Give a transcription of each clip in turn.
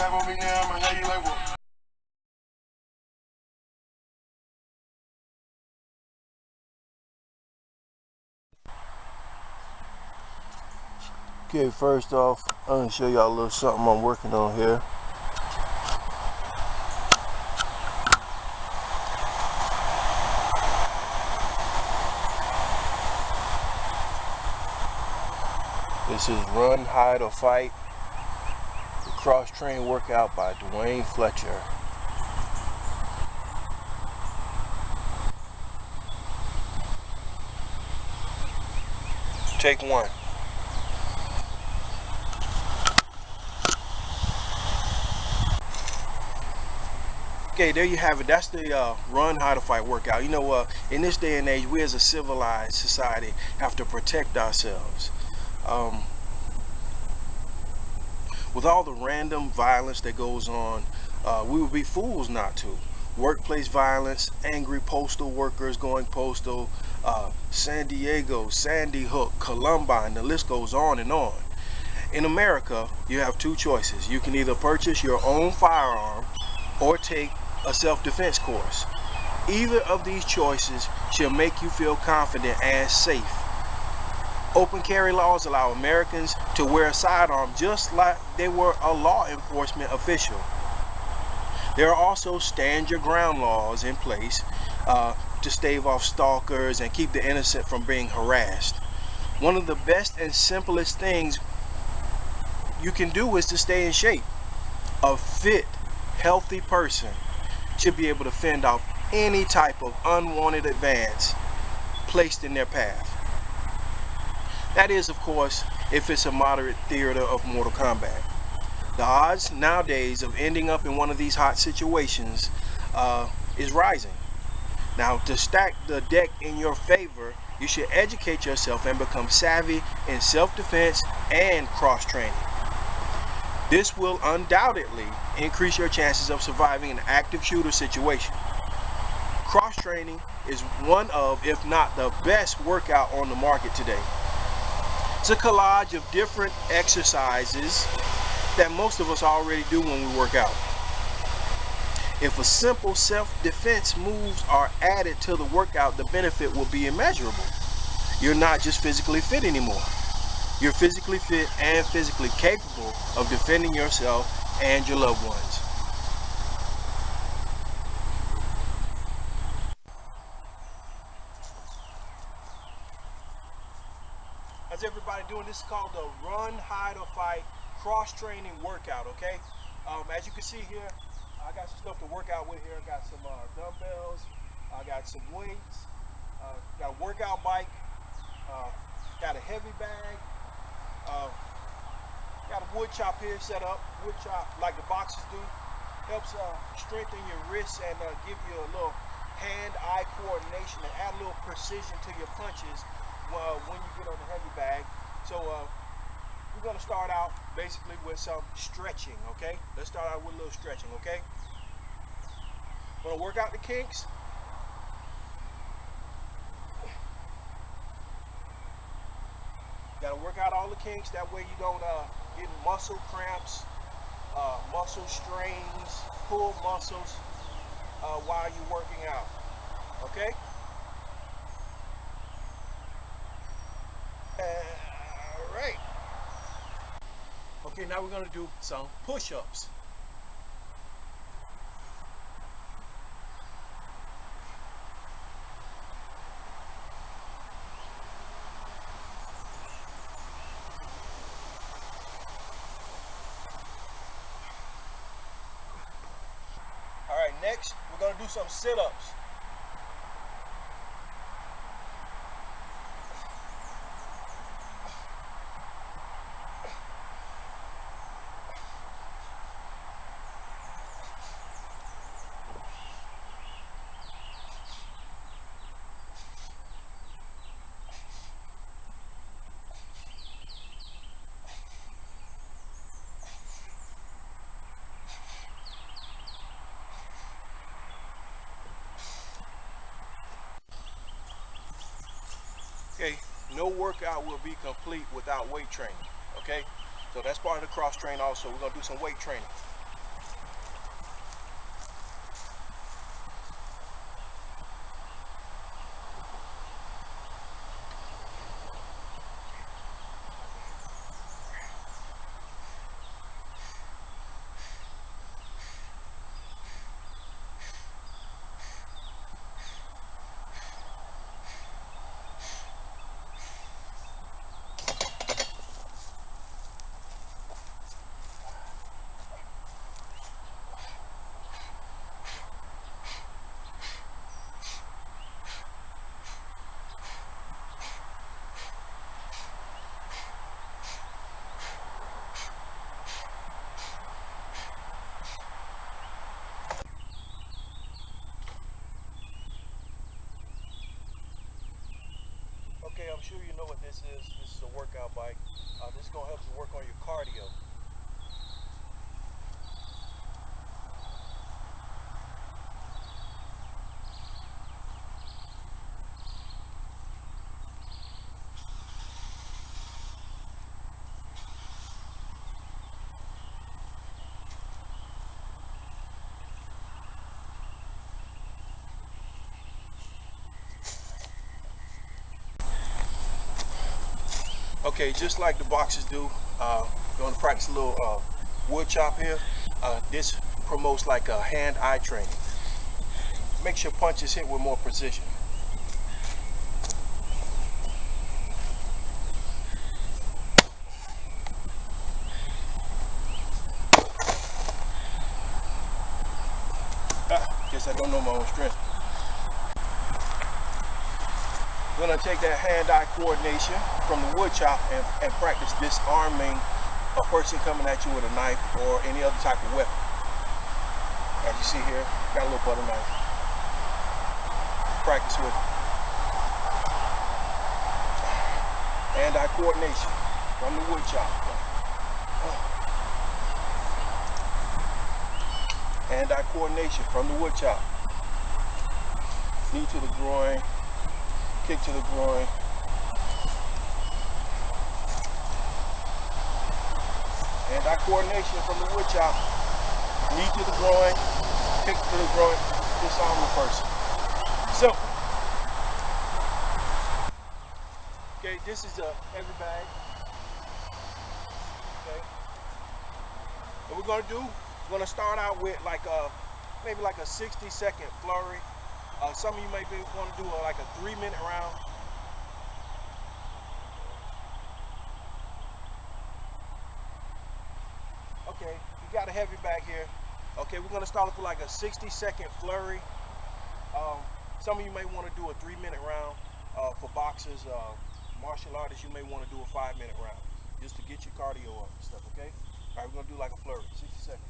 rap on me now, I'ma have you like what? Okay, first off, I'm going to show y'all a little something I'm working on here. This is Run, Hide, or Fight, the cross-train workout by Duane Fletcher. Take one. Okay, there you have it. That's the Run, Hide, or Fight workout. You know, in this day and age, we as a civilized society have to protect ourselves. With all the random violence that goes on, we would be fools not to. Workplace violence, angry postal workers going postal, San Diego, Sandy Hook, Columbine, the list goes on and on. In America, you have two choices. You can either purchase your own firearm or take a self-defense course. Either of these choices should make you feel confident and safe. Open carry laws allow Americans to wear a sidearm just like they were a law enforcement official. There are also stand your ground laws in place to stave off stalkers and keep the innocent from being harassed. One of the best and simplest things you can do is to stay in shape. A fit, healthy person should be able to fend off any type of unwanted advance placed in their path. That is, of course, if it's a moderate theater of Mortal Kombat. The odds nowadays of ending up in one of these hot situations is rising. Now, to stack the deck in your favor, you should educate yourself and become savvy in self-defense and cross-training. This will undoubtedly increase your chances of surviving an active shooter situation. Cross-training is one of, if not the best workout on the market today. It's a collage of different exercises that most of us already do when we work out. If a simple self-defense moves are added to the workout, the benefit will be immeasurable. You're not just physically fit anymore. You're physically fit and physically capable of defending yourself and your loved ones. How's everybody doing? This is called the Run, Hide, or Fight cross-training workout, okay? As you can see here, I got some stuff to work out with here. I got some dumbbells, I got some weights, got a workout bike, got a heavy bag, got a wood chop here set up. Wood chop like the boxes do. Helps strengthen your wrists and give you a little hand-eye coordination and add a little precision to your punches when you get on the heavy bag. So we're going to start out basically with some stretching, okay? Let's start out with a little stretching, okay? We're going to work out the kinks. Got to work out all the kinks, that way you don't get muscle cramps, muscle strains, pull muscles while you're working out, okay? All right. Okay, now we're going to do some push-ups. All right, next we're going to do some sit-ups. Okay, no workout will be complete without weight training, okay? So that's part of the cross train also. We're gonna do some weight training. I'm sure you know what this is. This is a workout bike. This is gonna help you work on your cardio. Okay, just like the boxers do, we're going to practice a little wood chop here. This promotes like a hand-eye training. Makes your punches hit with more precision. Guess I don't know my own strength. We're going to take that hand-eye coordination from the wood chop and practice disarming a person coming at you with a knife or any other type of weapon. As you see here, got a little butter knife. Practice with it. Hand-eye coordination from the wood chop. Hand-eye coordination from the wood chop. Knee to the groin. Kick to the groin. Hand-eye coordination from the wood chop. Knee to the groin. Kick to the groin. Disarm the person. Simple. Okay, this is a heavy bag. Okay. What we're gonna do, we're gonna start out with like maybe like a 60-second flurry. Some of you may want to do like a 3-minute round. Okay, you got a heavy bag here. Okay, we're going to start off with like a 60-second flurry. Some of you may want to do a 3-minute round. For boxers, martial artists, you may want to do a 5-minute round just to get your cardio up and stuff, okay? All right, we're going to do like a flurry, 60 seconds.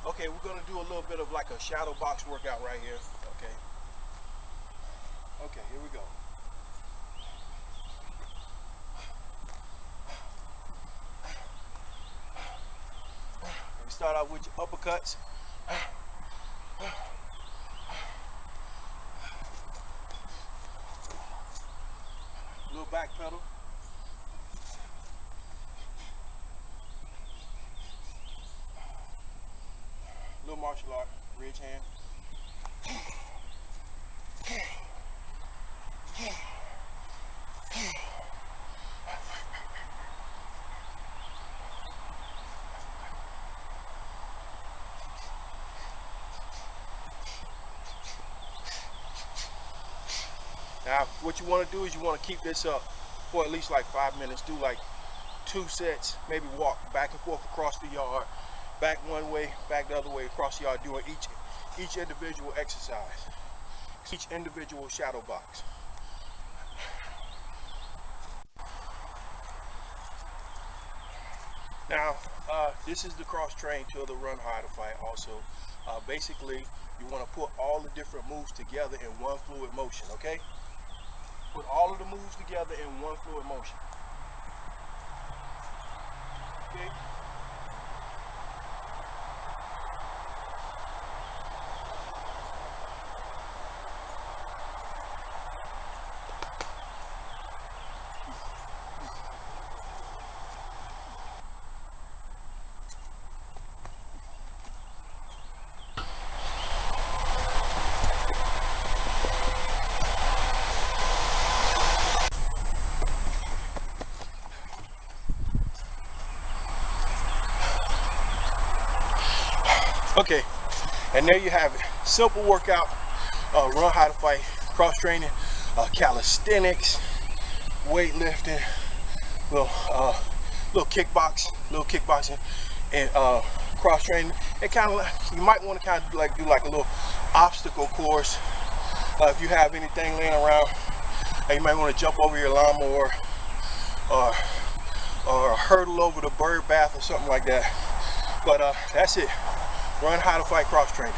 Okay, we're going to do a little bit of like a shadow box workout right here. Okay. Okay, here we go. We start out with your uppercuts. Little back pedal. Little martial art, ridge hand. Now, what you want to do is you want to keep this up for at least like 5 minutes. Do like 2 sets, maybe walk back and forth across the yard, back one way, back the other way across the yard, doing each individual exercise, each individual shadow box. Now, this is the cross-train to the run harder fight also. Basically, you want to put all the different moves together in one fluid motion, okay? Put all of the moves together in one fluid motion. Okay? Okay, and there you have it. Simple workout, run, how to fight, cross training, calisthenics, weightlifting, little kickboxing, and cross training. And kind of like, you might want to kind of like do like a little obstacle course. If you have anything laying around, you might want to jump over your lawnmower or hurdle over the bird bath or something like that. But that's it. Run, how to fight, cross training.